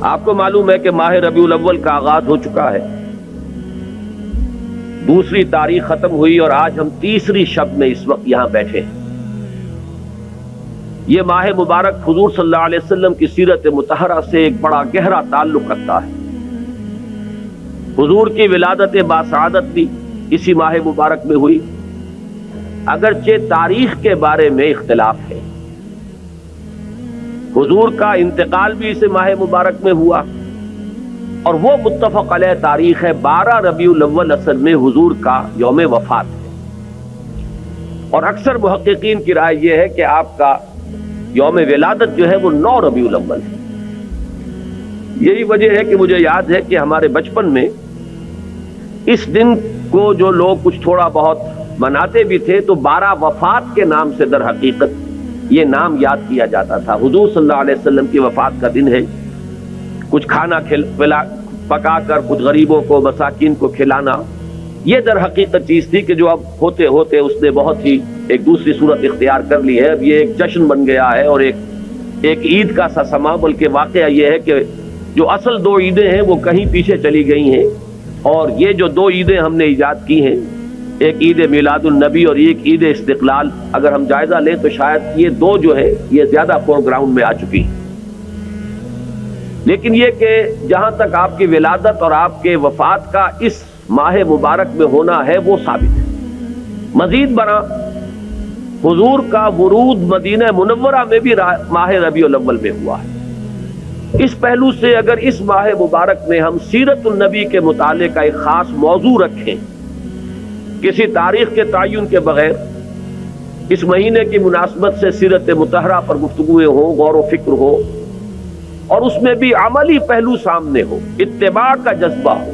آپ کو معلوم ہے کہ ماہ ربیع الاول کا آغاز ہو چکا ہے، دوسری تاریخ ختم ہوئی اور آج ہم تیسری شب میں اس وقت یہاں بیٹھے ہیں۔ یہ ماہ مبارک حضور صلی اللہ علیہ وسلم کی سیرت مطہرہ سے ایک بڑا گہرا تعلق رکھتا ہے۔ حضور کی ولادت باسعادت بھی اسی ماہ مبارک میں ہوئی، اگرچہ تاریخ کے بارے میں اختلاف ہے۔ حضور کا انتقال بھی اس ماہ مبارک میں ہوا، اور وہ متفق علیہ تاریخ ہے 12 ربیع الاول اصل میں حضور کا یوم وفات ہے، اور اکثر محققین کی رائے یہ ہے کہ آپ کا یوم ولادت جو ہے وہ 9 ربیع الاول ہے۔ یہی وجہ ہے کہ مجھے یاد ہے کہ ہمارے بچپن میں اس دن کو جو لوگ کچھ تھوڑا بہت مناتے بھی تھے تو 12 وفات کے نام سے در حقیقت یہ نام یاد کیا جاتا تھا۔ حضور صلی اللہ علیہ وسلم کی وفات کا دن ہے، کچھ کھانا پکا کر کچھ غریبوں کو مساکین کو کھلانا، یہ در حقیقت چیز تھی کہ جو اب ہوتے ہوتے اس نے بہت ہی ایک دوسری صورت اختیار کر لی ہے۔ اب یہ ایک جشن بن گیا ہے اور ایک عید کا سا سما، بلکہ واقعہ یہ ہے کہ جو اصل 2 عیدیں ہیں وہ کہیں پیچھے چلی گئی ہیں، اور یہ جو 2 عیدیں ہم نے ایجاد کی ہیں، ایک عید میلاد النبی اور ایک عید استقلال، اگر ہم جائزہ لیں تو شاید یہ 2 جو ہے یہ زیادہ فور گراؤنڈ میں آ چکی ہیں۔ لیکن یہ کہ جہاں تک آپ کی ولادت اور آپ کے وفات کا اس ماہ مبارک میں ہونا ہے وہ ثابت ہے۔ مزید برآں حضور کا ورود مدینہ منورہ میں بھی ماہ ربیع الاول میں ہوا ہے۔ اس پہلو سے اگر اس ماہ مبارک میں ہم سیرت النبی کے مطالعے کا ایک خاص موضوع رکھیں، کسی تاریخ کے تعین کے بغیر اس مہینے کی مناسبت سے سیرت مطہرہ پر گفتگویں ہوں، غور و فکر ہو، اور اس میں بھی عملی پہلو سامنے ہو، اتباع کا جذبہ ہو،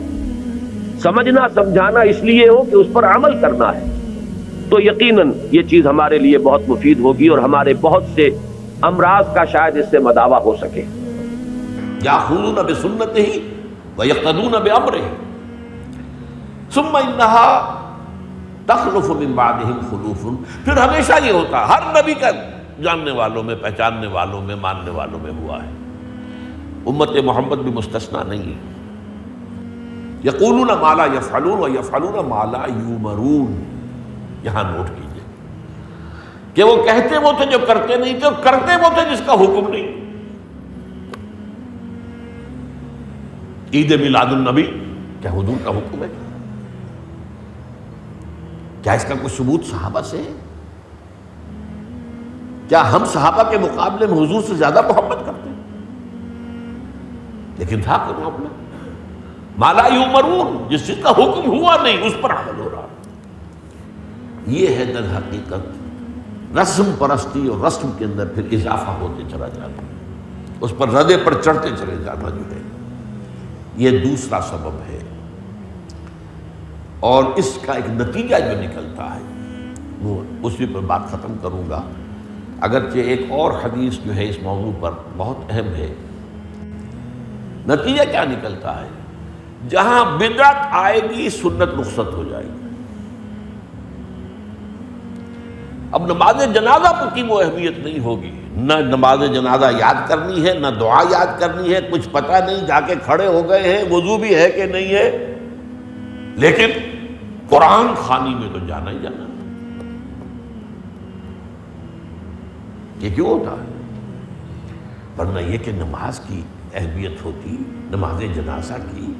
سمجھنا سمجھانا اس لیے ہو کہ اس پر عمل کرنا ہے، تو یقیناً یہ چیز ہمارے لیے بہت مفید ہوگی اور ہمارے بہت سے امراض کا شاید اس سے مداوع ہو سکے۔ یاخذون بسنتہ ویقتدون بامرہ ثم انہا تخلف من بعدہم خلوف۔ پھر ہمیشہ یہ ہوتا ہے، ہر نبی کا جاننے والوں میں، پہچاننے والوں میں، ماننے والوں میں ہوا ہے، امت محمد بھی مستثنیٰ نہیں ہے۔ یقولون ما لا یفعلون ویفعلون ما لا یؤمرون۔ یہاں نوٹ کیجئے کہ وہ کہتے وہ تھے جو کرتے نہیں تھے، اور کرتے وہ تھے جس کا حکم نہیں۔ عید میلاد النبی کیا حضور کا حکم ہے؟ کیا اس کا کوئی ثبوت صحابہ سے ہے؟ کیا ہم صحابہ کے مقابلے میں حضور سے زیادہ محبت کرتے ہیں؟ لیکن تھا کوئی معاملہ ما لا یؤمرون، جس چیز کا حکم ہوا نہیں اس پر عمل ہو رہا۔ یہ ہے در حقیقت رسم پرستی، اور رسم کے اندر پھر اضافہ ہوتے چلا جاتا، اس پر ردے پر چڑھتے چلے جانا جو ہے، یہ دوسرا سبب ہے۔ اور اس کا ایک نتیجہ جو نکلتا ہے وہ اسی پر بات ختم کروں گا، اگرچہ ایک اور حدیث جو ہے اس موضوع پر بہت اہم ہے۔ نتیجہ کیا نکلتا ہے؟ جہاں بدعت آئے گی سنت رخصت ہو جائے گی۔ اب نماز جنازہ کی وہ اہمیت نہیں ہوگی، نہ نماز جنازہ یاد کرنی ہے، نہ دعا یاد کرنی ہے، کچھ پتہ نہیں، جا کے کھڑے ہو گئے ہیں، وضو بھی ہے کہ نہیں ہے، لیکن قرآن خوانی میں تو جانا ہی جانا۔ یہ کیوں ہوتا ہے؟ ورنہ یہ کہ نماز کی اہمیت ہوتی، نماز جنازہ کی،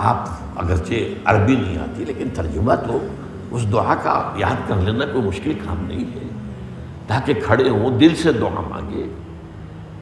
آپ اگرچہ عربی نہیں آتی لیکن ترجمہ تو اس دعا کا یاد کر لینا کوئی مشکل کام نہیں ہے، تاکہ کھڑے ہوں دل سے دعا مانگے،